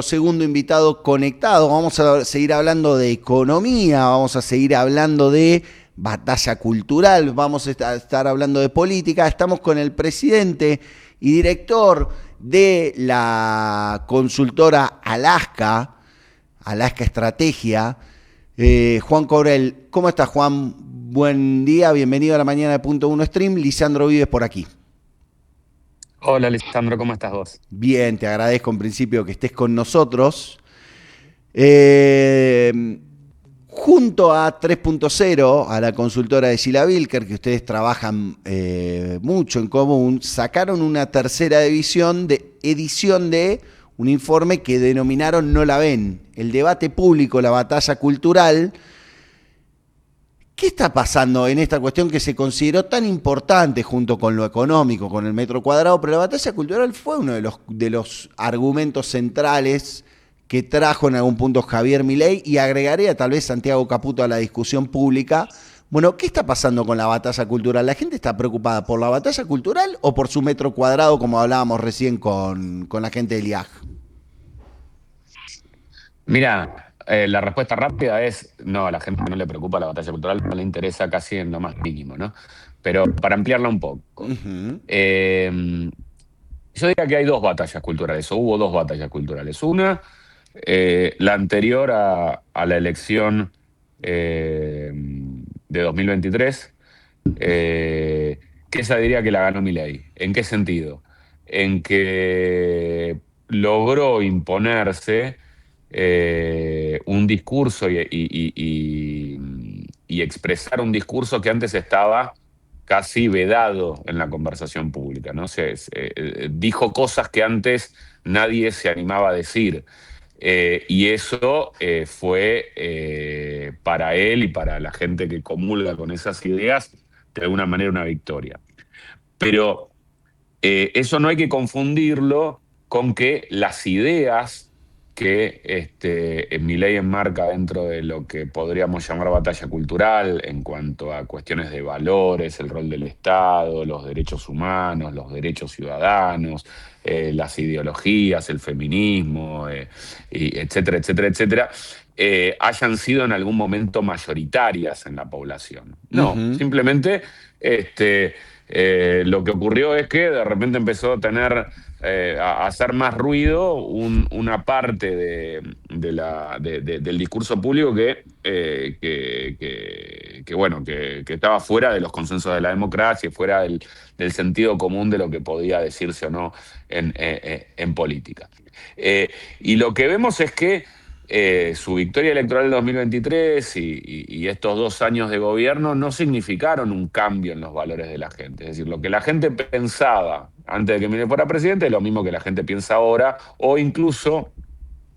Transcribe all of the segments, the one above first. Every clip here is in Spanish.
segundo invitado conectado. Vamos a seguir hablando de economía, vamos a seguir hablando de batalla cultural, vamos a estar hablando de política. Estamos con el presidente y director de la consultora Alaska Estrategia, Juan Corel. ¿Cómo estás, Juan? Buen día, bienvenido a la mañana de Punto Uno Stream. Lisandro Vives por aquí. Hola, Lisandro, ¿cómo estás vos? Bien, te agradezco en principio que estés con nosotros. Eh, Junto a 3.0, a la consultora de Sheila Bilker, que ustedes trabajan mucho en común, sacaron una tercera edición de un informe que denominaron No la ven, el debate público, la batalla cultural. ¿Qué está pasando en esta cuestión que se consideró tan importante junto con lo económico, con el metro cuadrado? Pero la batalla cultural fue uno de los argumentos centrales que trajo en algún punto Javier Milei, y agregaría tal vez Santiago Caputo a la discusión pública. Bueno, ¿qué está pasando con la batalla cultural? ¿La gente está preocupada por la batalla cultural o por su metro cuadrado, como hablábamos recién con la gente del IAG? Mira, la respuesta rápida es no, a la gente no le preocupa la batalla cultural, no le interesa casi en lo más mínimo, ¿no? Pero para ampliarla un poco, Ujú. yo diría que hay dos batallas culturales, o hubo dos batallas culturales. Una, la anterior a la elección de 2023, que esa diría que la ganó Milei. ¿En qué sentido? En que logró imponerse un discurso y expresar un discurso que antes estaba casi vedado en la conversación pública, ¿no? Dijo cosas que antes nadie se animaba a decir. Y eso fue para él y para la gente que comulga con esas ideas, de alguna manera una victoria. Pero eso no hay que confundirlo con que las ideas que Milei enmarca dentro de lo que podríamos llamar batalla cultural en cuanto a cuestiones de valores, el rol del Estado, los derechos humanos, los derechos ciudadanos, las ideologías, el feminismo, etcétera, etcétera, etcétera, hayan sido en algún momento mayoritarias en la población. No, Ujú. simplemente lo que ocurrió es que de repente empezó a tener, a hacer más ruido una parte del discurso público que estaba fuera de los consensos de la democracia, fuera del sentido común de lo que podía decirse o no en política. Y lo que vemos es que su victoria electoral en 2023 y estos 2 años de gobierno no significaron un cambio en los valores de la gente. Es decir, lo que la gente pensaba antes de que Milei fuera presidente es lo mismo que la gente piensa ahora, o incluso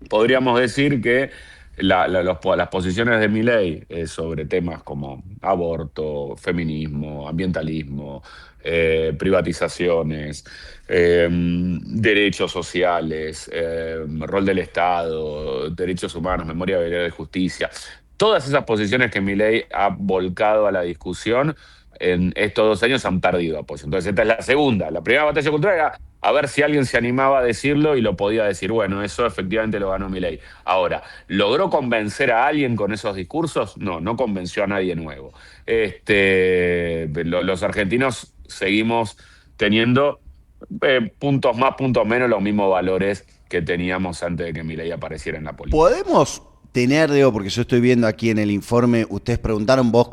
podríamos decir que las posiciones de Milei sobre temas como aborto, feminismo, ambientalismo, privatizaciones, derechos sociales, rol del Estado, derechos humanos, memoria, verdad y justicia, todas esas posiciones que Milei ha volcado a la discusión en estos 2 años han perdido apoyo. Entonces esta es la segunda. La primera batalla cultural era a ver si alguien se animaba a decirlo y lo podía decir. Bueno, eso efectivamente lo ganó Milei. Ahora, ¿logró convencer a alguien con esos discursos? No, no convenció a nadie nuevo. Los argentinos seguimos teniendo puntos más, puntos menos, los mismos valores que teníamos antes de que Milei apareciera en la política. Podemos tener, digo, porque yo estoy viendo aquí en el informe, ustedes preguntaron, vos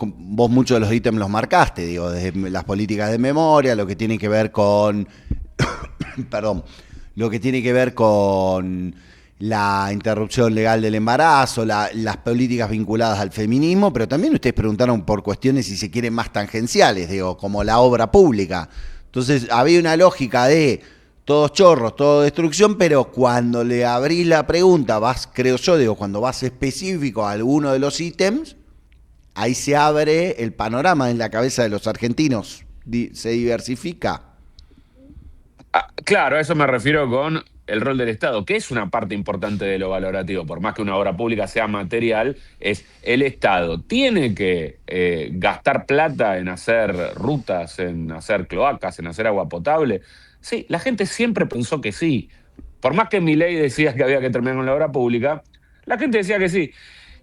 muchos de los ítems los marcaste, digo, desde las políticas de memoria, lo que tiene que ver con, perdón, lo que tiene que ver con la interrupción legal del embarazo, las políticas vinculadas al feminismo, pero también ustedes preguntaron por cuestiones, si se quieren, más tangenciales, digo, como la obra pública. Entonces había una lógica de todos chorros, todo destrucción, pero cuando le abrís la pregunta, creo yo, digo, cuando vas específico a alguno de los ítems, ahí se abre el panorama en la cabeza de los argentinos, se diversifica. Claro, a eso me refiero con el rol del Estado, que es una parte importante de lo valorativo, por más que una obra pública sea material, es el Estado. ¿Tiene que gastar plata en hacer rutas, en hacer cloacas, en hacer agua potable? Sí, la gente siempre pensó que sí. Por más que Milei decía que había que terminar con la obra pública, la gente decía que sí.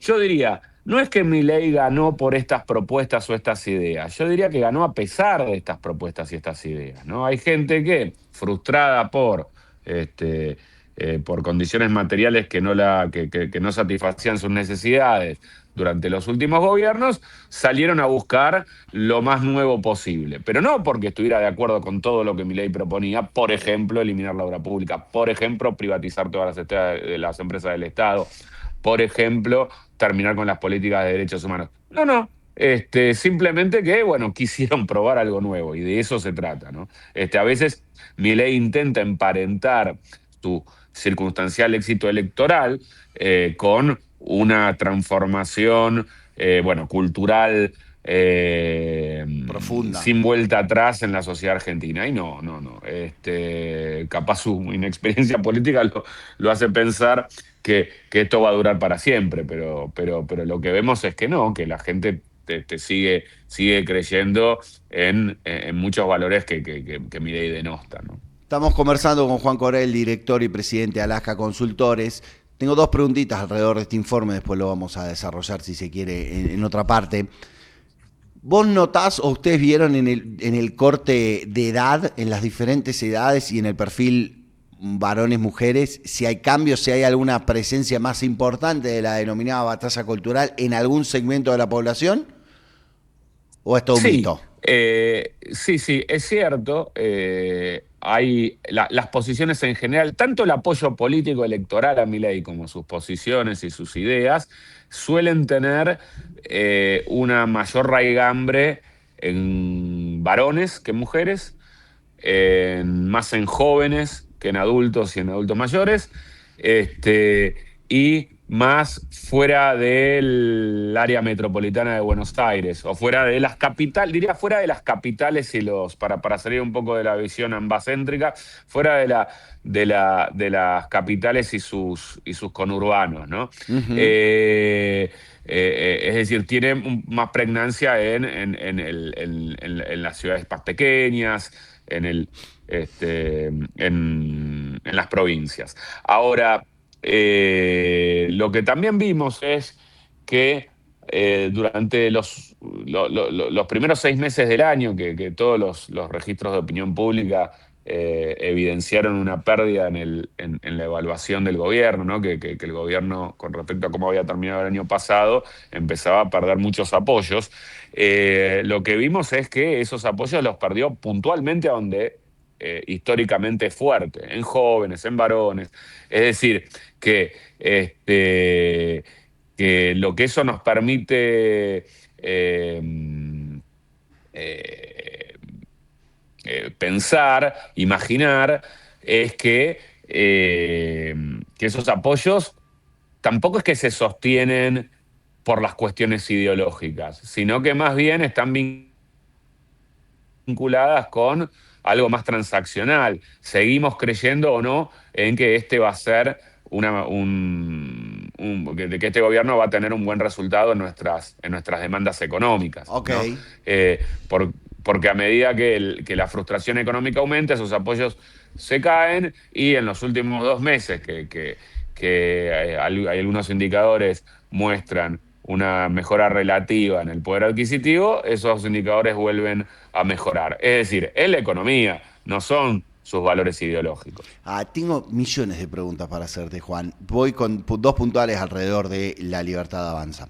Yo diría, no es que Milei ganó por estas propuestas o estas ideas, yo diría que ganó a pesar de estas propuestas y estas ideas, ¿no? Hay gente que, frustrada por condiciones materiales que no satisfacían sus necesidades durante los últimos gobiernos, salieron a buscar lo más nuevo posible. Pero no porque estuviera de acuerdo con todo lo que Milei proponía, por ejemplo, eliminar la obra pública, por ejemplo, privatizar todas las empresas del Estado, por ejemplo, terminar con las políticas de derechos humanos. No, no. Simplemente que, bueno, quisieron probar algo nuevo y de eso se trata, ¿no? A veces Milei intenta emparentar su circunstancial éxito electoral con una transformación, cultural Profunda. sin vuelta atrás en la sociedad argentina. Y no, no, no. Capaz su inexperiencia política lo hace pensar que esto va a durar para siempre, pero lo que vemos es que no, que la gente sigue creyendo en muchos valores que Milei denosta, ¿no? Estamos conversando con Juan Corel, director y presidente de Alaska Consultores. Tengo dos preguntitas alrededor de este informe, después lo vamos a desarrollar si se quiere en otra parte. ¿Vos notás o ustedes vieron en el corte de edad, en las diferentes edades y en el perfil varones, mujeres, si hay cambios, si hay alguna presencia más importante de la denominada batalla cultural en algún segmento de la población? ¿O es todo un Sí, mito? sí, es cierto. Hay las posiciones en general, tanto el apoyo político electoral a Milei como sus posiciones y sus ideas, suelen tener una mayor raigambre en varones que en mujeres, más en jóvenes que en adultos y en adultos mayores, y más fuera del área metropolitana de Buenos Aires, o fuera de las capitales, diría fuera de las capitales para salir un poco de la visión ambacéntrica, fuera de las capitales y sus conurbanos, ¿no? Ujú. Es decir, tiene más pregnancia en las ciudades más pequeñas, en, el, en las provincias. Ahora, lo que también vimos es que durante los primeros 6 meses del año, que todos los registros de opinión pública evidenciaron una pérdida en la evaluación del gobierno, ¿no? Que el gobierno, con respecto a cómo había terminado el año pasado, empezaba a perder muchos apoyos. Lo que vimos es que esos apoyos los perdió puntualmente a donde históricamente es fuerte, en jóvenes, en varones. Es decir, que, que lo que eso nos permite eh, pensar, imaginar, es que esos apoyos tampoco es que se sostienen por las cuestiones ideológicas, sino que más bien están vinculadas con algo más transaccional. Seguimos creyendo o no en que este va a ser que este gobierno va a tener un buen resultado en nuestras demandas económicas, Ok. ¿no? Eh, por, Porque a medida que la frustración económica aumenta, esos apoyos se caen y en los últimos 2 meses hay algunos indicadores muestran una mejora relativa en el poder adquisitivo, esos indicadores vuelven a mejorar. Es decir, es la economía, no son sus valores ideológicos. Tengo millones de preguntas para hacerte, Juan. Voy con dos puntuales alrededor de la libertad avanza.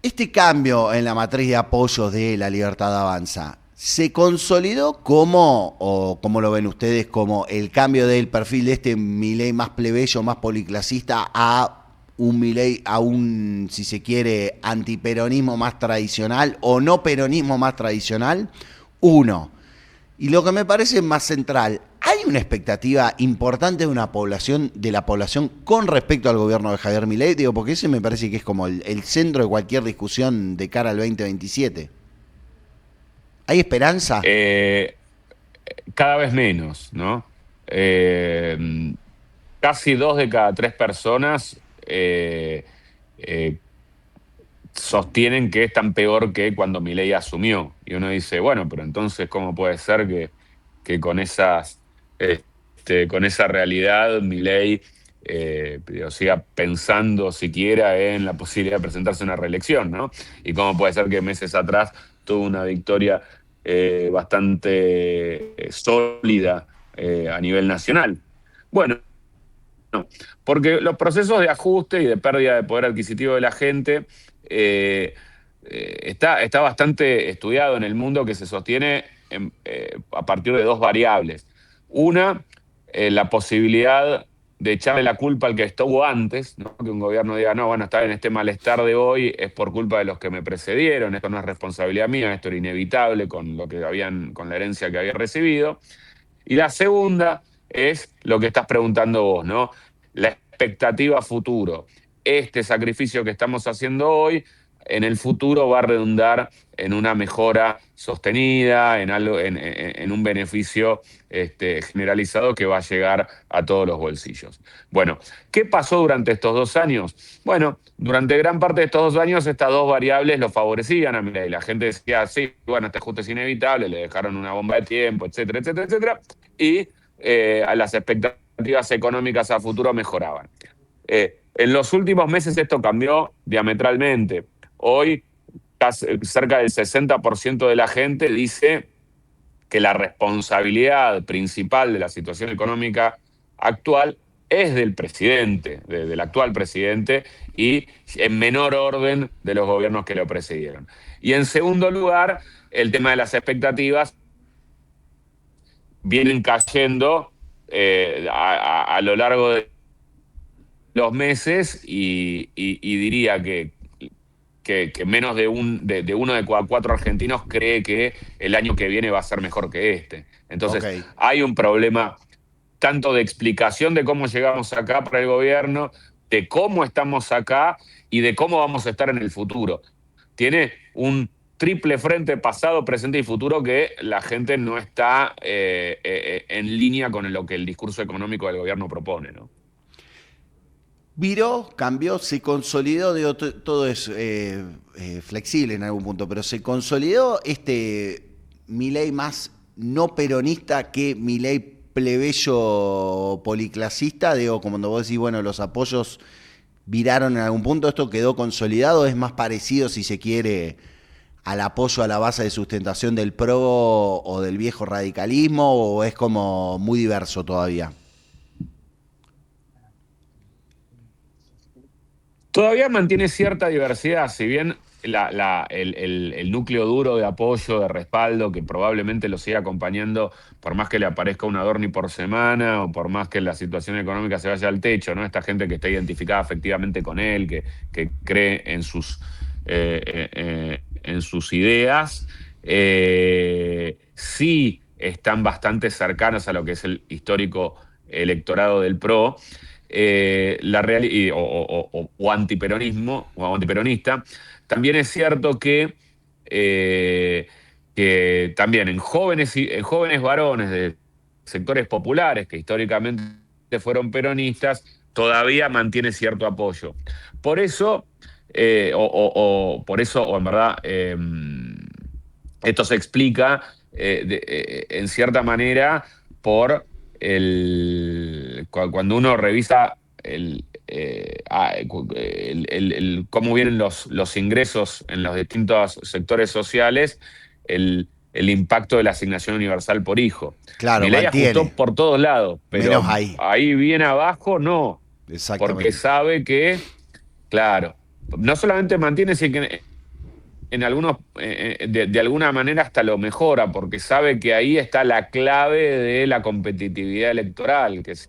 Este cambio en la matriz de apoyos de la libertad avanza, ¿se consolidó como, o cómo lo ven ustedes, como el cambio del perfil de este Milei más plebeyo, más policlasista, a un Milei, a un, si se quiere, antiperonismo más tradicional o no peronismo más tradicional? Uno. Y lo que me parece más central, ¿hay una expectativa importante de la población con respecto al gobierno de Javier Milei? Digo, porque ese me parece que es como el centro de cualquier discusión de cara al 2027. ¿Hay esperanza? Eh, Cada vez menos, ¿no? Eh, Casi 2 de cada 3 personas eh, sostienen que es tan peor que cuando Milei asumió. Y uno dice, bueno, pero entonces, ¿cómo puede ser que con esas con esa realidad, Milei siga pensando siquiera en la posibilidad de presentarse a una reelección, ¿no? Y cómo puede ser que meses atrás tuvo una victoria bastante sólida a nivel nacional. Bueno, porque los procesos de ajuste y de pérdida de poder adquisitivo de la gente está bastante estudiado en el mundo, que se sostiene a partir de dos variables. Una, la posibilidad de echarle la culpa al que estuvo antes, ¿no? Que un gobierno diga, no, bueno, está bien, este malestar de hoy es por culpa de los que me precedieron, esto no es responsabilidad mía, esto era inevitable con la herencia que había recibido. Y la segunda es lo que estás preguntando vos, ¿no? La expectativa futuro. Este sacrificio que estamos haciendo hoy, en el futuro va a redundar en una mejora sostenida, en un beneficio generalizado que va a llegar a todos los bolsillos. Bueno, ¿qué pasó durante estos 2 años? Bueno, durante gran parte de estos 2 años estas dos variables lo favorecían a Milei. La gente decía, sí, bueno, este ajuste es inevitable, le dejaron una bomba de tiempo, etcétera, etcétera, etcétera. Y a las expectativas económicas a futuro mejoraban. En los últimos meses esto cambió diametralmente. Hoy, cerca del 60% de la gente dice que la responsabilidad principal de la situación económica actual es del presidente, del actual presidente, y en menor orden de los gobiernos que lo precedieron. Y en segundo lugar, el tema de las expectativas vienen cayendo a lo largo de los meses y diría que menos de uno de cada 4 argentinos cree que el año que viene va a ser mejor que este. Entonces, hay un problema tanto de explicación de cómo llegamos acá para el gobierno, de cómo estamos acá y de cómo vamos a estar en el futuro. Tiene un triple frente, pasado, presente y futuro, que la gente no está en línea con lo que el discurso económico del gobierno propone, ¿no? Viró, cambió, se consolidó, digo, todo es flexible en algún punto, pero se consolidó este Milei más no peronista que Milei plebeyo policlasista, digo, como cuando vos decís, bueno, los apoyos viraron en algún punto, ¿esto quedó consolidado? ¿Es más parecido, si se quiere, al apoyo a la base de sustentación del PRO o del viejo radicalismo, o es como muy diverso todavía? Todavía mantiene cierta diversidad, si bien el núcleo duro de apoyo, de respaldo, que probablemente lo siga acompañando por más que le aparezca un Adorni por semana o por más que la situación económica se vaya al techo, ¿no? Esta gente que está identificada afectivamente con él, que cree en sus ideas, sí están bastante cercanas a lo que es el histórico electorado del PRO. O antiperonismo o antiperonista. También es cierto que también en jóvenes varones de sectores populares que históricamente fueron peronistas, todavía mantiene cierto apoyo. Por eso, o en verdad, esto se explica en cierta manera por cuando uno revisa cómo vienen los ingresos en los distintos sectores sociales, el impacto de la asignación universal por hijo. Claro, Milei ajustó por todos lados, pero menos ahí bien abajo no. Exactamente. Porque sabe que, claro, no solamente mantiene, sino que en algunos, de alguna manera hasta lo mejora, porque sabe que ahí está la clave de la competitividad electoral, que si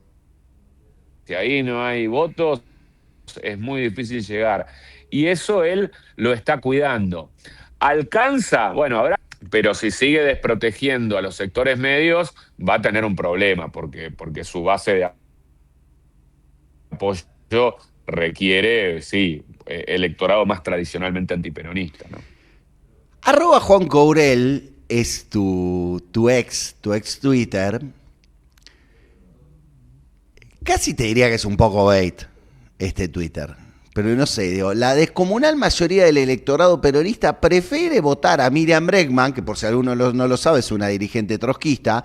ahí no hay votos, es muy difícil llegar. Y eso él lo está cuidando. ¿Alcanza? Bueno, habrá, pero si sigue desprotegiendo a los sectores medios, va a tener un problema, porque su base de apoyo requiere, sí, electorado más tradicionalmente antiperonista, ¿no? @Juan Courel es tu ex Twitter. Casi te diría que es un poco bait este Twitter. Pero no sé, digo, la descomunal mayoría del electorado peronista prefiere votar a Miriam Bregman, que por si alguno no lo sabe es una dirigente trotskista,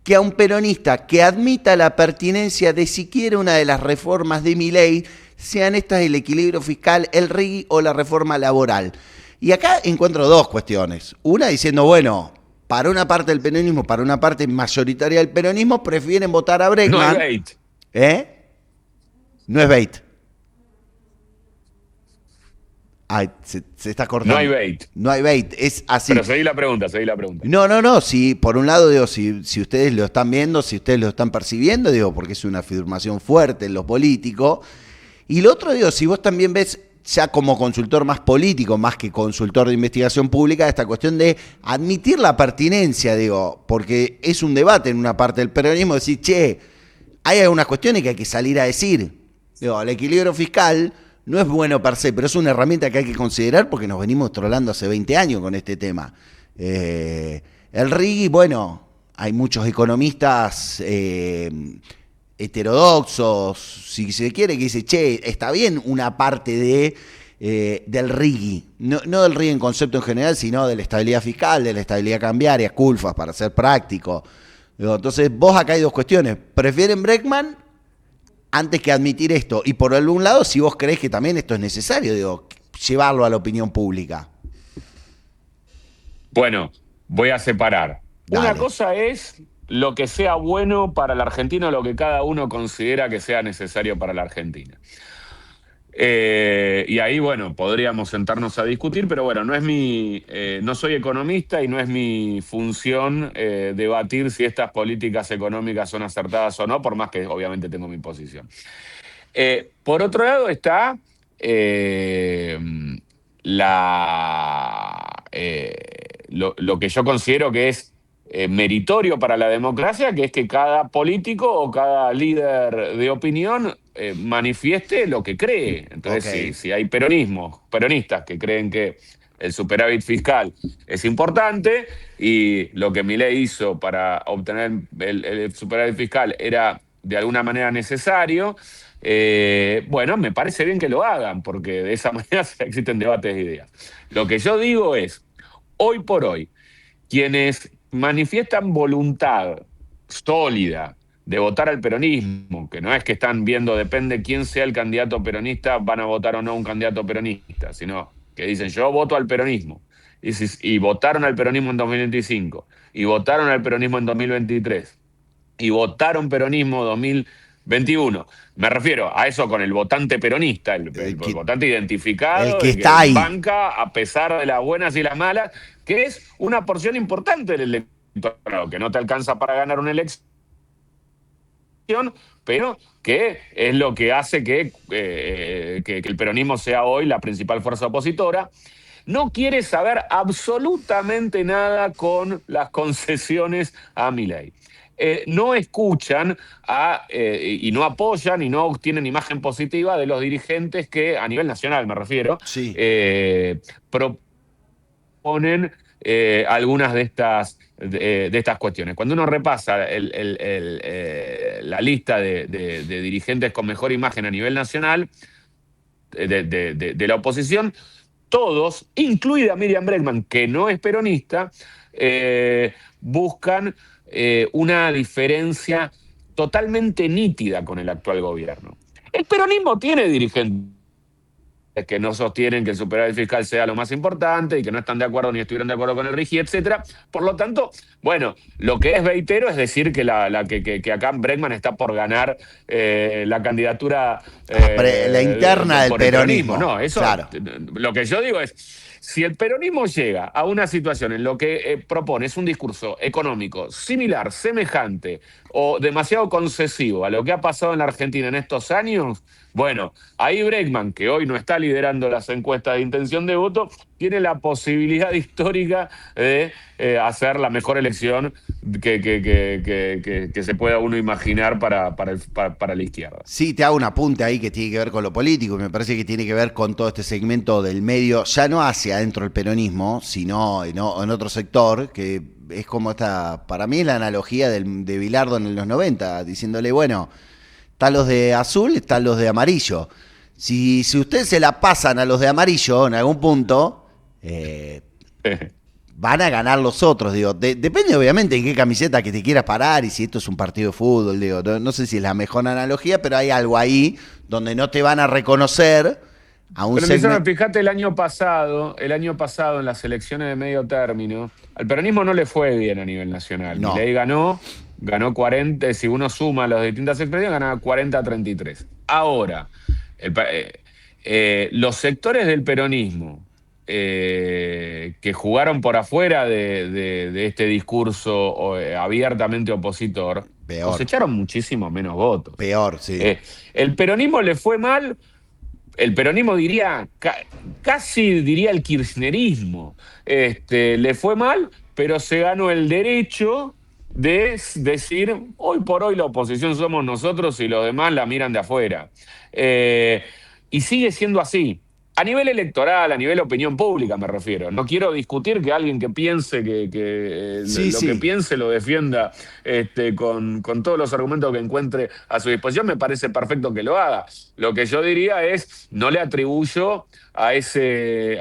que a un peronista que admita la pertinencia de siquiera una de las reformas de Milei, sean estas el equilibrio fiscal, el RIGI o la reforma laboral. Y acá encuentro dos cuestiones. Una diciendo, bueno, para una parte del peronismo, para una parte mayoritaria del peronismo, prefieren votar a Bregman. No hay bait. No es bait. Ay, se está cortando. No hay bait. No hay bait, es así. Pero seguí la pregunta. No, si por un lado, digo, si ustedes lo están viendo, si ustedes lo están percibiendo, digo, porque es una afirmación fuerte en lo político. Y lo otro, digo, si vos también ves, ya como consultor más político, más que consultor de investigación pública, esta cuestión de admitir la pertinencia, digo, porque es un debate en una parte del peronismo, decir, che, hay algunas cuestiones que hay que salir a decir. Digo, el equilibrio fiscal no es bueno per se, pero es una herramienta que hay que considerar porque nos venimos trolando hace 20 años con este tema. El RIGI, bueno, hay muchos economistas heterodoxos, si se quiere, que dice, che, está bien una parte del RIGI, no del RIGI en concepto en general, sino de la estabilidad fiscal, de la estabilidad cambiaria, CULFAS, para ser práctico. Entonces, vos acá hay dos cuestiones. ¿Prefieren Bregman antes que admitir esto? Y por algún lado, si vos creés que también esto es necesario, digo, llevarlo a la opinión pública. Bueno, voy a separar. Dale. Una cosa es lo que sea bueno para la Argentina o lo que cada uno considera que sea necesario para la Argentina. Y ahí, bueno, podríamos sentarnos a discutir, pero bueno, no soy economista y no es mi función debatir si estas políticas económicas son acertadas o no, por más que obviamente tengo mi posición. Por otro lado está lo que yo considero que es meritorio para la democracia, que es que cada político o cada líder de opinión manifieste lo que cree. Entonces, Okay. si hay peronistas que creen que el superávit fiscal es importante y lo que Milei hizo para obtener el superávit fiscal era de alguna manera necesario, bueno, me parece bien que lo hagan, porque de esa manera existen debates de ideas. Lo que yo digo es, hoy por hoy, quienes manifiestan voluntad sólida de votar al peronismo, que no es que están viendo, depende quién sea el candidato peronista, van a votar o no un candidato peronista, sino que dicen, yo voto al peronismo. Y votaron al peronismo en 2025, y votaron al peronismo en 2023, y votaron peronismo 2021. Me refiero a eso con el votante peronista, el votante identificado, el que está ahí, banca a pesar de las buenas y las malas, que es una porción importante del electorado, que no te alcanza para ganar una elección, pero que es lo que hace que el peronismo sea hoy la principal fuerza opositora. No quiere saber absolutamente nada con las concesiones a Milei. No escuchan y no apoyan y no tienen imagen positiva de los dirigentes que, a nivel nacional me refiero, sí, proponen algunas de estas cuestiones. Cuando uno repasa la lista de dirigentes con mejor imagen a nivel nacional de la oposición, todos, incluida Miriam Bregman, que no es peronista, buscan una diferencia totalmente nítida con el actual gobierno. El peronismo tiene dirigentes que no sostienen que el superávit fiscal sea lo más importante y que no están de acuerdo ni estuvieron de acuerdo con el RIGI, etcétera. Por lo tanto, bueno, lo que es veitero es decir que acá Bregman está por ganar la candidatura la interna del peronismo. No, eso, claro. Lo que yo digo es, si el peronismo llega a una situación en lo que propone es un discurso económico similar, semejante o demasiado concesivo a lo que ha pasado en la Argentina en estos años, bueno, ahí Bregman, que hoy no está liderando las encuestas de intención de voto, tiene la posibilidad histórica de hacer la mejor elección que se pueda uno imaginar para la izquierda. Sí, te hago un apunte ahí que tiene que ver con lo político, y me parece que tiene que ver con todo este segmento del medio, ya no hacia adentro del peronismo, sino en otro sector, que es como esta, para mí es la analogía de Bilardo en los 90, diciéndole, bueno, están los de azul, están los de amarillo. Si ustedes se la pasan a los de amarillo en algún punto, van a ganar los otros, digo. Depende obviamente en qué camiseta que te quieras parar y si esto es un partido de fútbol, digo. No sé si es la mejor analogía, pero hay algo ahí donde no te van a reconocer a un Pero segmento. fíjate el año pasado en las elecciones de medio término, al peronismo no le fue bien a nivel nacional. No, Milei ganó 40, si uno suma las distintas expresiones, ganaba 40-33. Ahora, los sectores del peronismo que jugaron por afuera de este discurso abiertamente opositor, peor, cosecharon muchísimo menos votos. peor, sí. El peronismo le fue mal. El peronismo diría, casi diría el kirchnerismo, le fue mal, pero se ganó el derecho de decir, hoy por hoy la oposición somos nosotros y los demás la miran de afuera. Y sigue siendo así. A nivel electoral, a nivel opinión pública me refiero. No quiero discutir que alguien que piense Sí, lo que sí. piense lo defienda con todos los argumentos que encuentre a su disposición. Me parece perfecto que lo haga. Lo que yo diría es, no le atribuyo a ese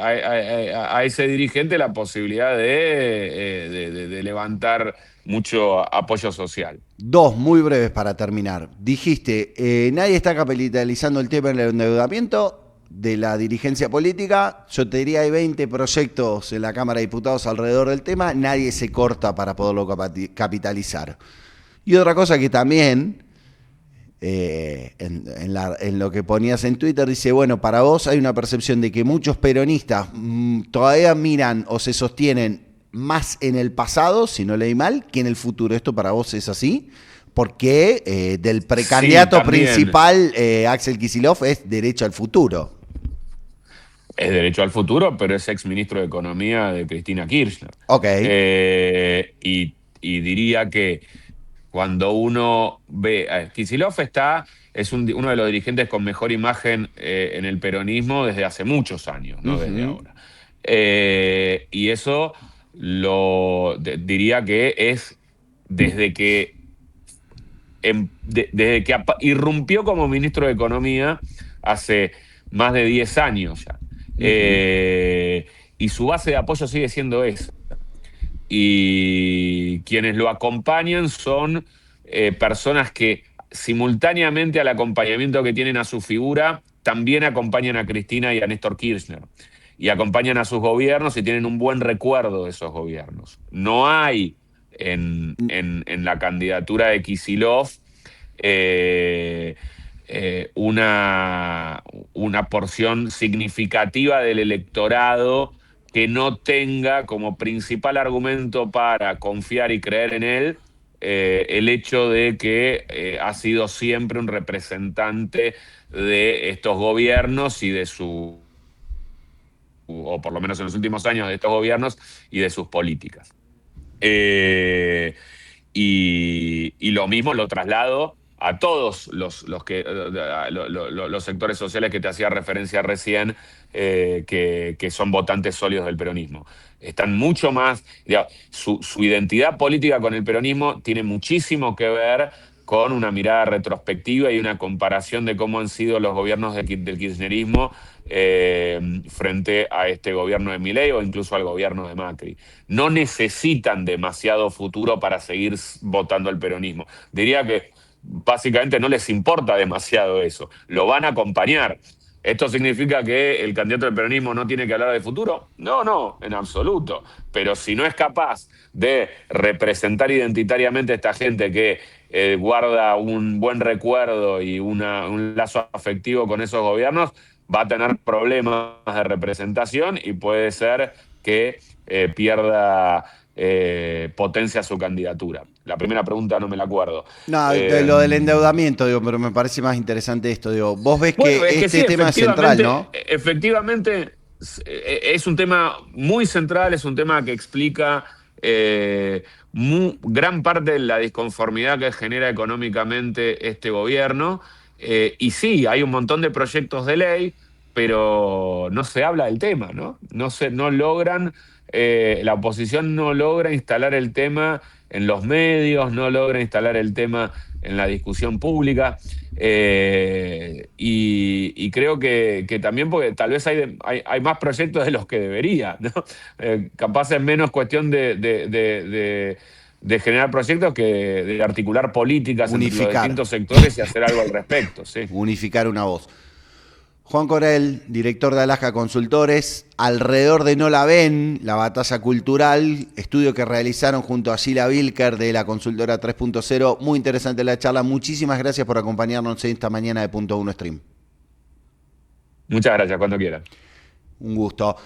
dirigente la posibilidad de levantar mucho apoyo social. Dos muy breves para terminar. Dijiste, nadie está capitalizando el tema del endeudamiento de la dirigencia política. Yo te diría, hay 20 proyectos en la Cámara de Diputados alrededor del tema. Nadie se corta para poderlo capitalizar. Y otra cosa que también, en lo que ponías en Twitter, dice, bueno, para vos hay una percepción de que muchos peronistas todavía miran o se sostienen más en el pasado, si no leí mal, que en el futuro. ¿Esto para vos es así? Porque del precandidato Sí, también. principal, Axel Kicillof, es derecho al futuro. Es derecho al futuro, pero es ex ministro de Economía de Cristina Kirchner. Ok. Y diría que cuando uno ve. Kicillof es uno de los dirigentes con mejor imagen en el peronismo desde hace muchos años, no desde ahora. Y eso diría que es desde que desde que irrumpió como ministro de Economía hace más de 10 años ya. Y su base de apoyo sigue siendo esa. Y quienes lo acompañan son personas que simultáneamente al acompañamiento que tienen a su figura, también acompañan a Cristina y a Néstor Kirchner. Y acompañan a sus gobiernos y tienen un buen recuerdo de esos gobiernos. No hay en la candidatura de Kicillof una porción significativa del electorado que no tenga como principal argumento para confiar y creer en él el hecho de que ha sido siempre un representante de estos gobiernos y o por lo menos en los últimos años de estos gobiernos y de sus políticas. Y lo mismo lo traslado a todos los sectores sociales que te hacía referencia recién, que son votantes sólidos del peronismo. Están mucho más. Su identidad política con el peronismo tiene muchísimo que ver con una mirada retrospectiva y una comparación de cómo han sido los gobiernos del kirchnerismo frente a este gobierno de Milei o incluso al gobierno de Macri. No necesitan demasiado futuro para seguir votando al peronismo. Diría que básicamente no les importa demasiado eso. Lo van a acompañar. ¿Esto significa que el candidato del peronismo no tiene que hablar de futuro? No, en absoluto. Pero si no es capaz de representar identitariamente a esta gente que guarda un buen recuerdo y un lazo afectivo con esos gobiernos, va a tener problemas de representación y puede ser que pierda potencia su candidatura. La primera pregunta no me la acuerdo. No, lo del endeudamiento, digo, pero me parece más interesante esto. Digo, vos ves Bueno, que es que este sí, tema es central, ¿no? efectivamente es un tema muy central, es un tema que explica gran parte de la disconformidad que genera económicamente este gobierno. Y sí, hay un montón de proyectos de ley, pero no se habla del tema, ¿no? No logran, la oposición no logra instalar el tema en los medios, no logra instalar el tema en la discusión pública. Y y creo que también porque tal vez hay más proyectos de los que debería, ¿no? Capaz es menos cuestión de generar proyectos que de articular políticas entre los Unificar. distintos sectores y hacer algo al respecto, sí. Unificar una voz. Juan Corell, director de Alaska Consultores, alrededor de No la ven, la batalla cultural, estudio que realizaron junto a Sila Vilker de la consultora 3.0. Muy interesante la charla. Muchísimas gracias por acompañarnos en esta mañana de Punto Uno Stream. Muchas gracias, cuando quieran. Un gusto.